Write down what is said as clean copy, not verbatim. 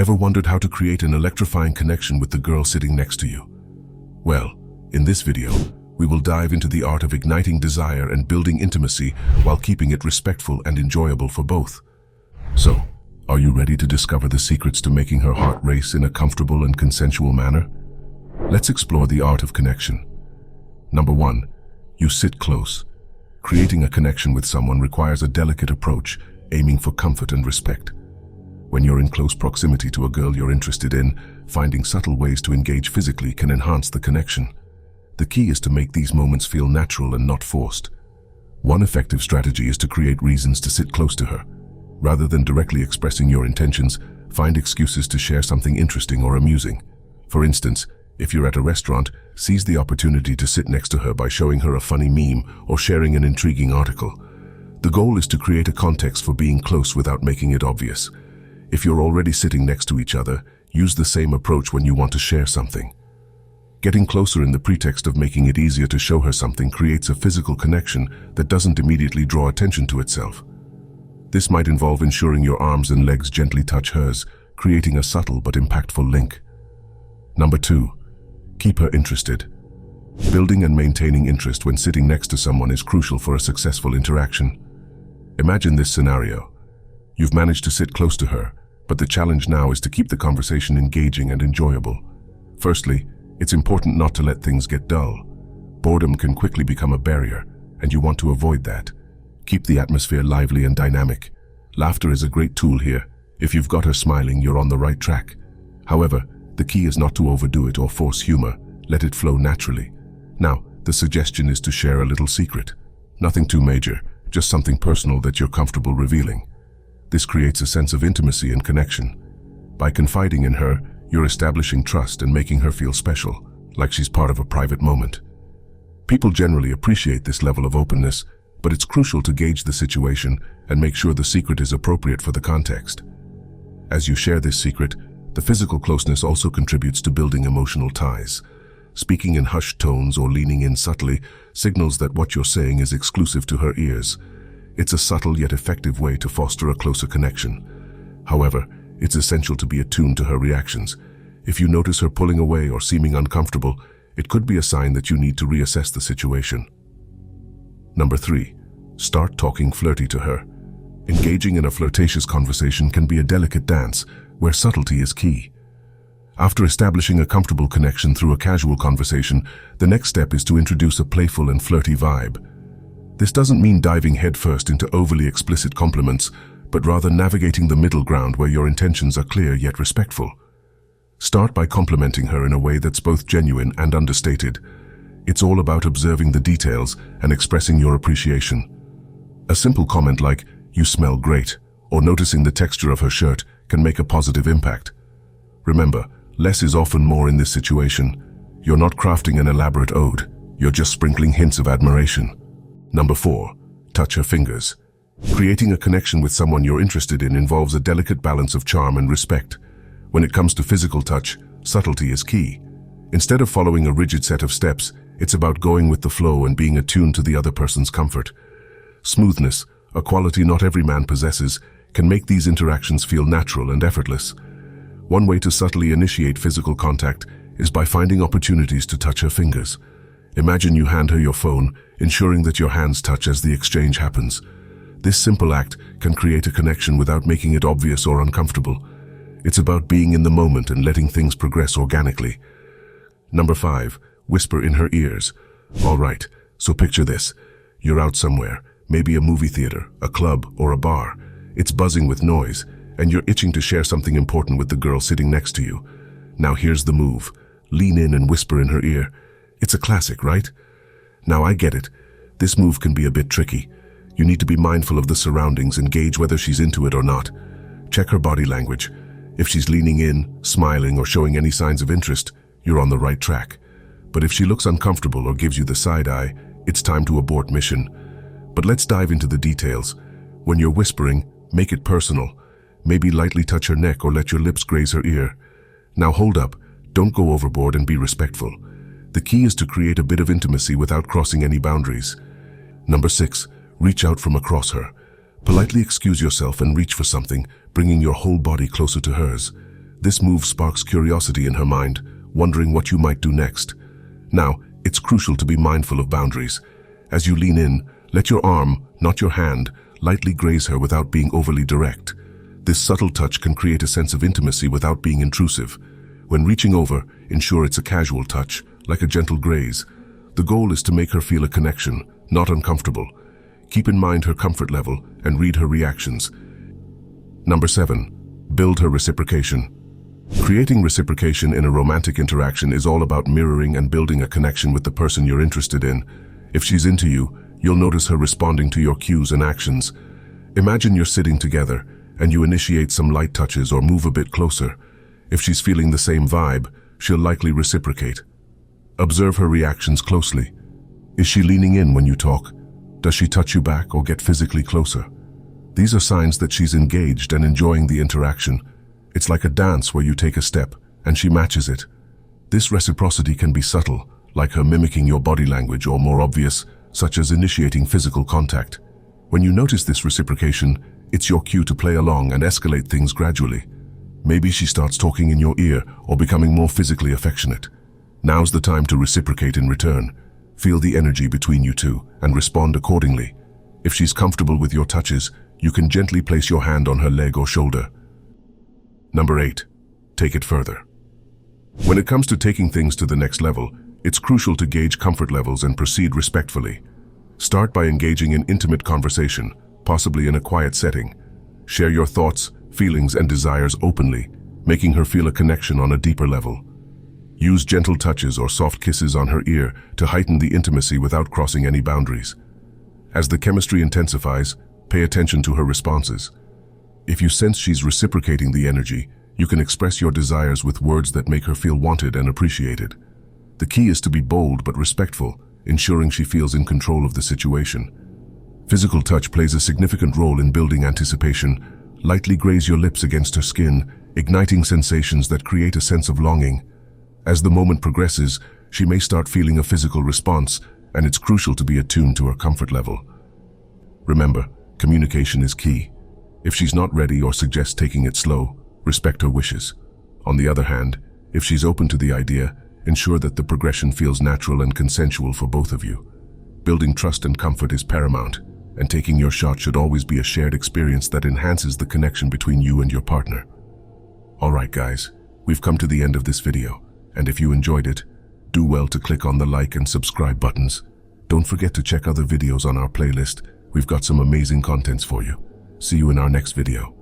Ever wondered how to create an electrifying connection with the girl sitting next to you? Well, in this video, we will dive into the art of igniting desire and building intimacy while keeping it respectful and enjoyable for both. So, are you ready to discover the secrets to making her heart race in a comfortable and consensual manner? Let's explore the art of connection. Number 1. You sit close. Creating a connection with someone requires a delicate approach, aiming for comfort and respect. When you're in close proximity to a girl you're interested in, finding subtle ways to engage physically can enhance the connection. The key is to make these moments feel natural and not forced. One effective strategy is to create reasons to sit close to her. Rather than directly expressing your intentions, find excuses to share something interesting or amusing. For instance, if you're at a restaurant, seize the opportunity to sit next to her by showing her a funny meme or sharing an intriguing article. The goal is to create a context for being close without making it obvious. If you're already sitting next to each other, use the same approach when you want to share something. Getting closer in the pretext of making it easier to show her something creates a physical connection that doesn't immediately draw attention to itself. This might involve ensuring your arms and legs gently touch hers, creating a subtle but impactful link. Number 2. Keep her interested. Building and maintaining interest when sitting next to someone is crucial for a successful interaction. Imagine this scenario. You've managed to sit close to her, but the challenge now is to keep the conversation engaging and enjoyable. Firstly, it's important not to let things get dull. Boredom can quickly become a barrier, and you want to avoid that. Keep the atmosphere lively and dynamic. Laughter is a great tool here. If you've got her smiling, you're on the right track. However, the key is not to overdo it or force humor. Let it flow naturally. Now, the suggestion is to share a little secret. Nothing too major, just something personal that you're comfortable revealing. This creates a sense of intimacy and connection. By confiding in her, you're establishing trust and making her feel special, like she's part of a private moment. People generally appreciate this level of openness, but it's crucial to gauge the situation and make sure the secret is appropriate for the context. As you share this secret, the physical closeness also contributes to building emotional ties. Speaking in hushed tones or leaning in subtly signals that what you're saying is exclusive to her ears. It's a subtle yet effective way to foster a closer connection. However, it's essential to be attuned to her reactions. If you notice her pulling away or seeming uncomfortable, it could be a sign that you need to reassess the situation. Number 3. Start talking flirty to her. Engaging in a flirtatious conversation can be a delicate dance where subtlety is key. After establishing a comfortable connection through a casual conversation, the next step is to introduce a playful and flirty vibe. This doesn't mean diving headfirst into overly explicit compliments, but rather navigating the middle ground where your intentions are clear yet respectful. Start by complimenting her in a way that's both genuine and understated. It's all about observing the details and expressing your appreciation. A simple comment like, "You smell great," or noticing the texture of her shirt can make a positive impact. Remember, less is often more in this situation. You're not crafting an elaborate ode, you're just sprinkling hints of admiration. Number 4. Touch her fingers. Creating a connection with someone you're interested in involves a delicate balance of charm and respect. When it comes to physical touch, subtlety is key. Instead of following a rigid set of steps, it's about going with the flow and being attuned to the other person's comfort. Smoothness, a quality not every man possesses, can make these interactions feel natural and effortless. One way to subtly initiate physical contact is by finding opportunities to touch her fingers. Imagine you hand her your phone, ensuring that your hands touch as the exchange happens. This simple act can create a connection without making it obvious or uncomfortable. It's about being in the moment and letting things progress organically. Number 5. Whisper in her ears. Alright, so picture this. You're out somewhere, maybe a movie theater, a club, or a bar. It's buzzing with noise, and you're itching to share something important with the girl sitting next to you. Now here's the move. Lean in and whisper in her ear. It's a classic, right? Now I get it. This move can be a bit tricky. You need to be mindful of the surroundings and gauge whether she's into it or not. Check her body language. If she's leaning in, smiling, or showing any signs of interest, you're on the right track. But if she looks uncomfortable or gives you the side eye, it's time to abort mission. But let's dive into the details. When you're whispering, make it personal. Maybe lightly touch her neck or let your lips graze her ear. Now hold up, don't go overboard and be respectful. The key is to create a bit of intimacy without crossing any boundaries. Number 6. Reach out from across her. Politely excuse yourself and reach for something, bringing your whole body closer to hers. This move sparks curiosity in her mind, wondering what you might do next. Now, it's crucial to be mindful of boundaries. As you lean in, let your arm, not your hand, lightly graze her without being overly direct. This subtle touch can create a sense of intimacy without being intrusive. When reaching over, ensure it's a casual touch, like a gentle graze. The goal is to make her feel a connection, not uncomfortable. Keep in mind her comfort level and read her reactions. Number 7. Build her reciprocation. Creating reciprocation in a romantic interaction is all about mirroring and building a connection with the person you're interested in. If she's into you, you'll notice her responding to your cues and actions. Imagine you're sitting together, and you initiate some light touches or move a bit closer. If she's feeling the same vibe, she'll likely reciprocate. Observe her reactions closely. Is she leaning in when you talk? Does she touch you back or get physically closer? These are signs that she's engaged and enjoying the interaction. It's like a dance where you take a step, and she matches it. This reciprocity can be subtle, like her mimicking your body language, or more obvious, such as initiating physical contact. When you notice this reciprocation, it's your cue to play along and escalate things gradually. Maybe she starts talking in your ear or becoming more physically affectionate. Now's the time to reciprocate in return. Feel the energy between you two and respond accordingly. If she's comfortable with your touches, you can gently place your hand on her leg or shoulder. Number 8. Take it further. When it comes to taking things to the next level, it's crucial to gauge comfort levels and proceed respectfully. Start by engaging in intimate conversation, possibly in a quiet setting. Share your thoughts, feelings, and desires openly, making her feel a connection on a deeper level. Use gentle touches or soft kisses on her ear to heighten the intimacy without crossing any boundaries. As the chemistry intensifies, pay attention to her responses. If you sense she's reciprocating the energy, you can express your desires with words that make her feel wanted and appreciated. The key is to be bold but respectful, ensuring she feels in control of the situation. Physical touch plays a significant role in building anticipation. Lightly graze your lips against her skin, igniting sensations that create a sense of longing. As the moment progresses, she may start feeling a physical response, and it's crucial to be attuned to her comfort level. Remember, communication is key. If she's not ready or suggests taking it slow, respect her wishes. On the other hand, if she's open to the idea, ensure that the progression feels natural and consensual for both of you. Building trust and comfort is paramount, and taking your shot should always be a shared experience that enhances the connection between you and your partner. Alright guys, we've come to the end of this video, and if you enjoyed it, do well to click on the like and subscribe buttons. Don't forget to check other videos on our playlist. We've got some amazing contents for you. See you in our next video.